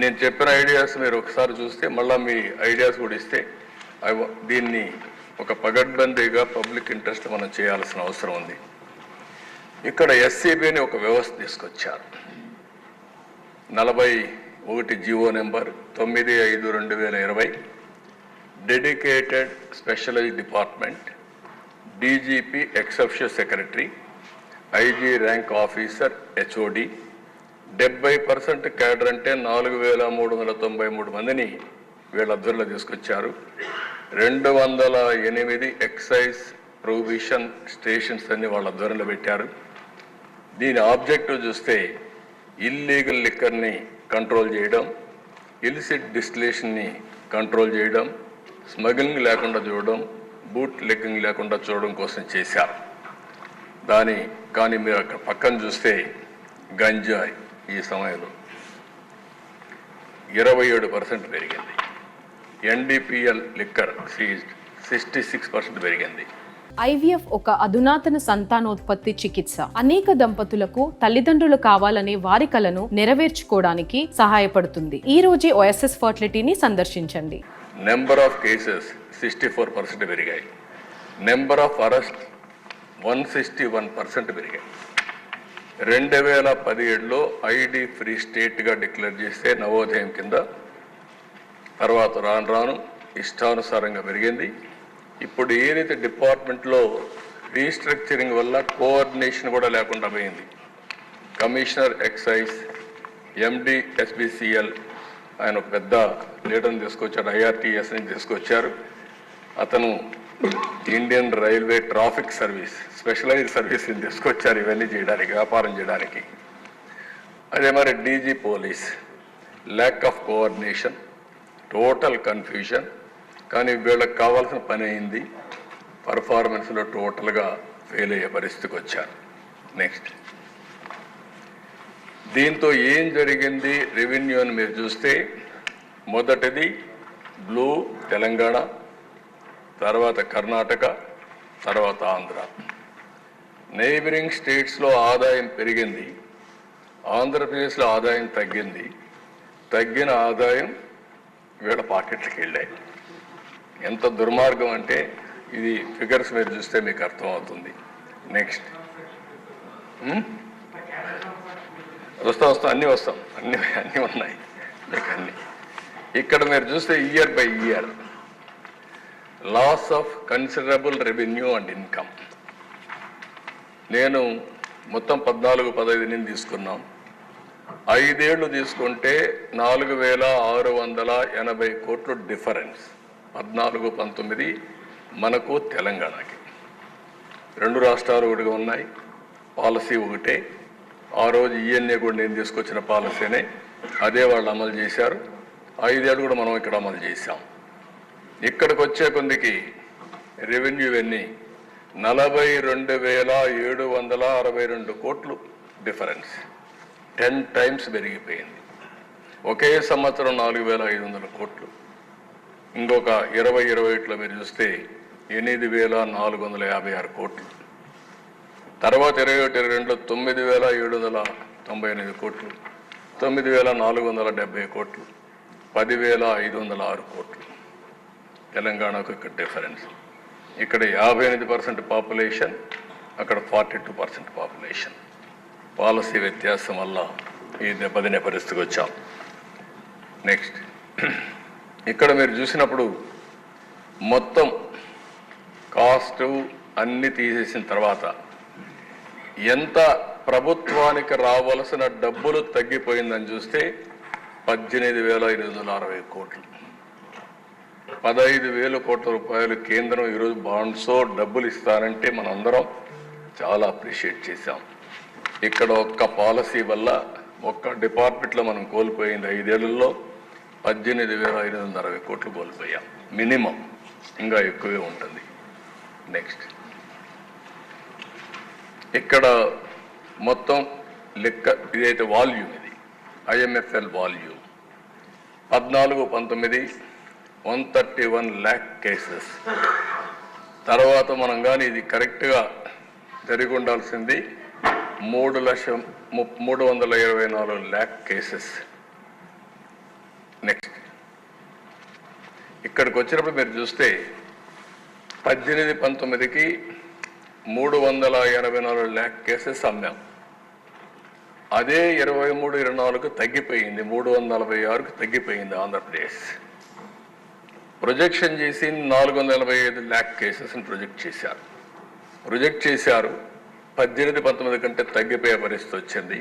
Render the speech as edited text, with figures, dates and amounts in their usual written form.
నేను చెప్పిన ఐడియాస్ మీరు ఒకసారి చూస్తే మళ్ళీ మీ ఐడియాస్ కూడా ఇస్తే దీన్ని ఒక పగడ్బందీగా పబ్లిక్ ఇంట్రెస్ట్ మనం చేయాల్సిన అవసరం ఉంది. ఇక్కడ ఎస్సీబీ అని ఒక వ్యవస్థ తీసుకొచ్చారు. 41 G O number 95/2020 dedicated specialized department, DGP ex officio secretary, IG rank officer, HOD, 70% cadre అంటే 4393 మందిని వీళ్ళ అధ్వర్యంలో తీసుకొచ్చారు. 208 ఎక్సైజ్ ప్రొవిషన్ స్టేషన్స్ అన్ని వాళ్ళ అధ్వర్యంలో పెట్టారు. దీని ఆబ్జెక్టివ్ చూస్తే ఇల్లీగల్ లిక్కర్ని కంట్రోల్ చేయడం, ఇలిసిట్ డిస్టిలేషన్ని కంట్రోల్ చేయడం, స్మగ్లింగ్ లేకుండా చూడడం, బూట్ లెగ్గింగ్ లేకుండా చూడడం కోసం చేశారు. కానీ మీరు అక్కడ పక్కన చూస్తే గంజాయి ఈ సమయంలో 27% పెరిగింది. ఎన్డీపీఎల్ లిక్కర్ సీజ్డ్ 66% పెరిగింది. ఐవీఎఫ్ ఒక అధునాతన సంతానోత్పత్తి చికిత్స. అనేక దంపతులకు తల్లిదండ్రులు కావాలనే వారి కలను నెరవేర్చుకోవడానికి సహాయపడుతుంది. ఈ రోజే ఓఎస్ఎస్ ఫర్టిలిటీని సందర్శించండి. నెంబర్ ఆఫ్ కేసెస్ 64% పెరిగాయి. నెంబర్ ఆఫ్ అరెస్ట్ 161% పెరిగాయి. 2017లో ఐడి ఫ్రీ స్టేట్గా డిక్లేర్ చేస్తే నవోదయం కింద, తర్వాత రాను ఇష్టానుసారంగా పెరిగింది. ఇప్పుడు ఏదైతే డిపార్ట్మెంట్లో రీస్ట్రక్చరింగ్ వల్ల కోఆర్డినేషన్ కూడా లేకుండా పోయింది. కమిషనర్ ఎక్సైజ్, ఎండి ఎస్బిసిఎల్ ఆయన ఒక పెద్ద లీడర్ని తీసుకొచ్చారు, ఐఆర్టీఎస్ని తీసుకొచ్చారు. అతను Indian railway traffic service specialized సర్వీస్ని తీసుకొచ్చారు ఇవన్నీ చేయడానికి, వ్యాపారం చేయడానికి. అదే మరి DG police, lack of coordination, total confusion. కానీ వీళ్ళకి కావాల్సిన పని అయింది, పర్ఫార్మెన్స్లో టోటల్గా ఫెయిల్ అయ్యే పరిస్థితికి వచ్చారు. నెక్స్ట్ దీంతో ఏం జరిగింది రెవెన్యూ అని మీరు చూస్తే, మొదటిది బ్లూ తెలంగాణ, తర్వాత కర్ణాటక, తర్వాత ఆంధ్ర. నైబరింగ్ స్టేట్స్లో ఆదాయం పెరిగింది, ఆంధ్రప్రదేశ్లో ఆదాయం తగ్గింది. తగ్గిన ఆదాయం వీళ్ళ పాకెట్లకి వెళ్ళాయి. ఎంత దుర్మార్గం అంటే ఇది ఫిగర్స్ మీరు చూస్తే మీకు అర్థమవుతుంది. నెక్స్ట్ వస్తాం అన్నీ ఉన్నాయి మీకు అన్నీ. ఇక్కడ మీరు చూస్తే year by year loss of considerable revenue and income. నేను మొత్తం 14-15 నుంచి తీసుకున్నాం. 5 ఏళ్ళు తీసుకుంటే 4680 కోట్లు డిఫరెన్స్. 14-19 మనకు తెలంగాణకి. 2 రాష్ట్రాలు ఒకటిగా ఉన్నాయి, పాలసీ ఒకటే. ఆ రోజు ఈఎన్ఏ కూడా నేను తీసుకొచ్చిన పాలసీనే, అదే వాళ్ళు అమలు చేశారు. 5 ఏళ్ళు కూడా మనం ఇక్కడ అమలు చేశాం. ఇక్కడికి వచ్చే కొందికి రెవెన్యూ ఎన్ని 42,762 కోట్లు డిఫరెన్స్. 10 టైమ్స్ పెరిగిపోయింది. ఒకే సంవత్సరం 4,500 కోట్లు. ఇంకొక 2021లో మీరు చూస్తే 8,456 కోట్లు. తర్వాత 21-22లో 9,798 కోట్లు, 9,470 కోట్లు, 10,506 కోట్లు. తెలంగాణకు ఇక్కడ డిఫరెన్స్. ఇక్కడ 58% పాపులేషన్, అక్కడ 42% పాపులేషన్. పాలసీ వ్యత్యాసం వల్ల ఈ దెబ్బతినే పరిస్థితికి వచ్చాం. నెక్స్ట్ ఇక్కడ మీరు చూసినప్పుడు మొత్తం కాస్ట్ అన్ని తీసేసిన తర్వాత ఎంత ప్రభుత్వానికి రావాల్సిన డబ్బులు తగ్గిపోయిందని చూస్తే 18,860 కోట్లు. 15,000 కోట్ల రూపాయలు కేంద్రం ఈరోజు బాండ్సో డబ్బులు ఇస్తారంటే మనందరం చాలా అప్రిషియేట్ చేశాం. ఇక్కడ ఒక్క పాలసీ వల్ల ఒక్క డిపార్ట్మెంట్లో మనం కోల్పోయింది 5 ఏళ్లలో 18,560 కోట్లు కోల్పోయాం. మినిమం, ఇంకా ఎక్కువే ఉంటుంది. నెక్స్ట్ ఇక్కడ మొత్తం లెక్క ఇదైతే వాల్యూమ్, ఇది ఐఎంఎఫ్ఎల్ వాల్యూమ్ 14-19 131 lakh కేసెస్. తర్వాత మనం కానీ ఇది కరెక్ట్గా జరిగి ఉండాల్సింది 3,324,000 కేసెస్. నెక్స్ట్ ఇక్కడికి వచ్చినప్పుడు మీరు చూస్తే 18-19కి 384 ల్యాక్ కేసెస్ అమ్మాం. అదే 23-24కు తగ్గిపోయింది, 346కు తగ్గిపోయింది ఆంధ్రప్రదేశ్. ప్రొజెక్షన్ చేసి 485 ల్యాక్ కేసెస్ని ప్రొజెక్ట్ చేశారు. 18-19 కంటే తగ్గిపోయే పరిస్థితి వచ్చింది.